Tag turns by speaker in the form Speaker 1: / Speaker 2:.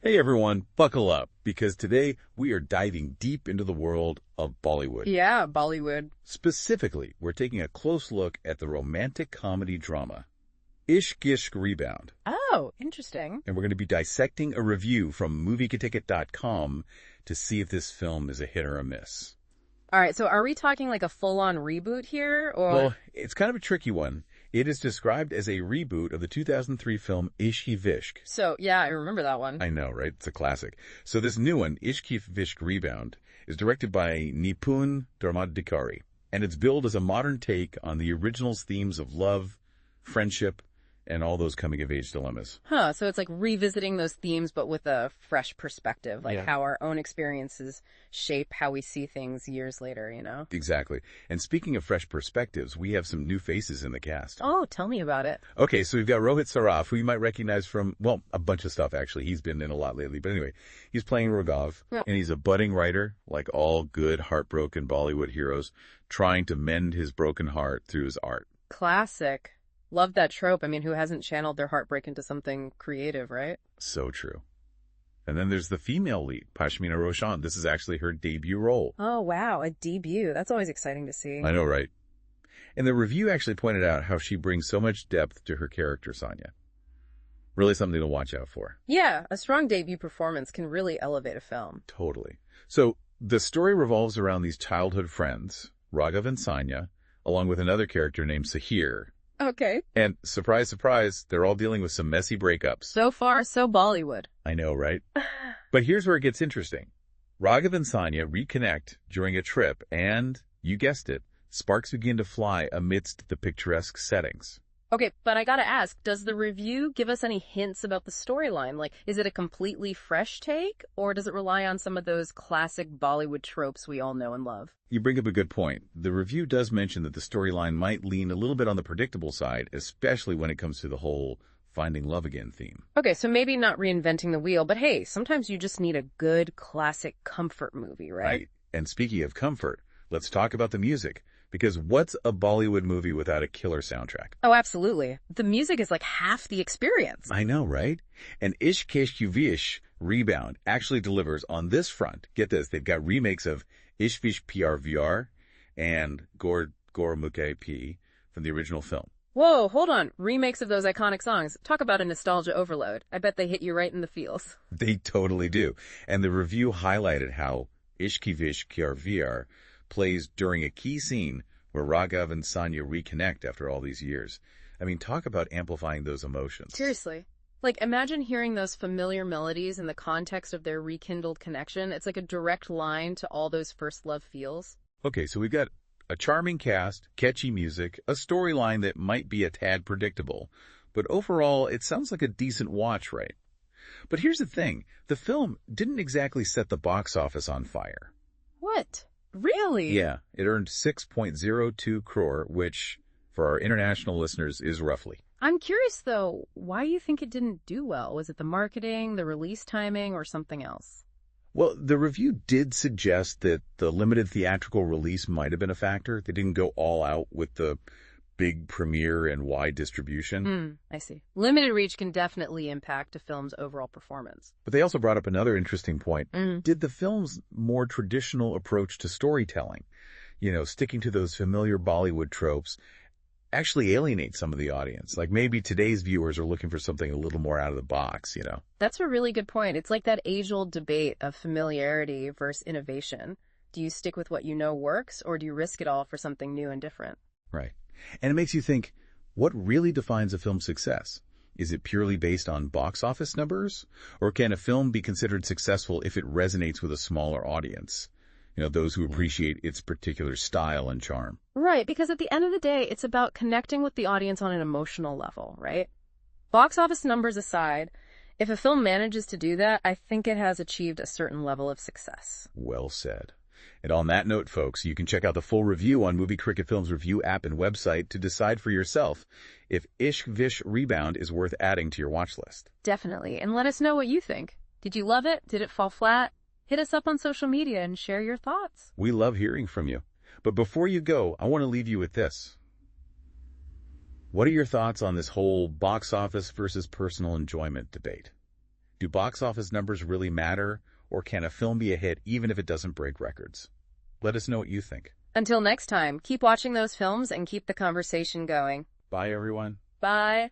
Speaker 1: Hey everyone, buckle up, because today we are diving deep into the world of Bollywood.
Speaker 2: Yeah, Bollywood.
Speaker 1: Specifically, we're taking a close look at the romantic comedy drama, Ishq Vishk Rebound.
Speaker 2: Oh, interesting.
Speaker 1: And we're going to be dissecting a review from MovieKaTicket.com to see if this film is a hit or a miss.
Speaker 2: All right, so are we talking like a full-on reboot here, or?
Speaker 1: Well, it's kind of a tricky one. It is described as a reboot of the 2003 film Ishq Vishk.
Speaker 2: So, yeah, I remember that one.
Speaker 1: I know, right? It's a classic. So this new one, Ishq Vishk Rebound, is directed by Nipun Dharmadhikari, and it's billed as a modern take on the original's themes of love, friendship, and all those coming-of-age dilemmas.
Speaker 2: Huh, so it's like revisiting those themes, but with a fresh perspective, like how our own experiences shape how we see things years later, you know?
Speaker 1: Exactly. And speaking of fresh perspectives, we have some new faces in the cast.
Speaker 2: Oh, tell me about it.
Speaker 1: Okay, so we've got Rohit Saraf, who you might recognize from, well, a bunch of stuff, actually. He's been in a lot lately. But anyway, he's playing Raghav, and he's a budding writer, like all good heartbroken Bollywood heroes, trying to mend his broken heart through his art.
Speaker 2: Classic. Love that trope. I mean, who hasn't channeled their heartbreak into something creative, right?
Speaker 1: So true. And then there's the female lead, Pashmina Roshan. This is actually her debut role.
Speaker 2: Oh, wow, a debut. That's always exciting to see.
Speaker 1: I know, right? And the review actually pointed out how she brings so much depth to her character, Sanya. Really something to watch out for.
Speaker 2: Yeah, a strong debut performance can really elevate a film.
Speaker 1: Totally. So the story revolves around these childhood friends, Raghav and Sanya, along with another character named Sahir.
Speaker 2: Okay.
Speaker 1: And surprise, surprise, they're all dealing with some messy breakups.
Speaker 2: So far, so Bollywood.
Speaker 1: I know, right? But here's where it gets interesting. Raghav and Sanya reconnect during a trip and, you guessed it, sparks begin to fly amidst the picturesque settings.
Speaker 2: Okay, but I gotta ask, does the review give us any hints about the storyline? Like, is it a completely fresh take, or does it rely on some of those classic Bollywood tropes we all know and love?
Speaker 1: You bring up a good point. The review does mention that the storyline might lean a little bit on the predictable side, especially when it comes to the whole finding love again theme.
Speaker 2: Okay, so maybe not reinventing the wheel, but hey, sometimes you just need a good classic comfort movie, right?
Speaker 1: Right. And speaking of comfort, let's talk about the music. Because what's a Bollywood movie without a killer soundtrack?
Speaker 2: Oh, absolutely. The music is like half the experience.
Speaker 1: I know, right? And Ishq Vishk Rebound actually delivers on this front. Get this, they've got remakes of Ishq Vishk PRVR and Gor Muke P from the original film.
Speaker 2: Whoa, hold on. Remakes of those iconic songs. Talk about a nostalgia overload. I bet they hit you right in the feels.
Speaker 1: They totally do. And the review highlighted how Ishq Vishk PRVR plays during a key scene where Raghav and Sanya reconnect after all these years. I mean, talk about amplifying those emotions.
Speaker 2: Seriously. Like, imagine hearing those familiar melodies in the context of their rekindled connection. It's like a direct line to all those first love feels.
Speaker 1: Okay, so we've got a charming cast, catchy music, a storyline that might be a tad predictable, but overall, it sounds like a decent watch, right? But here's the thing. The film didn't exactly set the box office on fire.
Speaker 2: What? Really?
Speaker 1: Yeah, it earned 6.02 crore, which, for our international listeners, is roughly.
Speaker 2: I'm curious, though, why you think it didn't do well? Was it the marketing, the release timing, or something else?
Speaker 1: Well, the review did suggest that the limited theatrical release might have been a factor. They didn't go all out with the big premiere and wide distribution.
Speaker 2: I see. Limited reach can definitely impact a film's overall performance.
Speaker 1: But they also brought up another interesting point. Did the film's more traditional approach to storytelling, sticking to those familiar Bollywood tropes, actually alienate some of the audience? Like maybe today's viewers are looking for something a little more out of the box,
Speaker 2: That's a really good point. It's like that age-old debate of familiarity versus innovation. Do you stick with what you know works, or do you risk it all for something new and different?
Speaker 1: Right. And it makes you think, what really defines a film's success? Is it purely based on box office numbers? Or can a film be considered successful if it resonates with a smaller audience? Those who appreciate its particular style and charm.
Speaker 2: Right, because at the end of the day, it's about connecting with the audience on an emotional level, right? Box office numbers aside, if a film manages to do that, I think it has achieved a certain level of success.
Speaker 1: Well said. And on that note, folks, you can check out the full review on MovieKaTicket Films Review App and website to decide for yourself if Ishq Vishk Rebound is worth adding to your watch list.
Speaker 2: Definitely. And let us know what you think. Did you love it? Did it fall flat? Hit us up on social media and share your thoughts.
Speaker 1: We love hearing from you. But before you go, I want to leave you with this. What are your thoughts on this whole box office versus personal enjoyment debate? Do box office numbers really matter, or can a film be a hit even if it doesn't break records? Let us know what you think.
Speaker 2: Until next time, keep watching those films and keep the conversation going.
Speaker 1: Bye, everyone.
Speaker 2: Bye.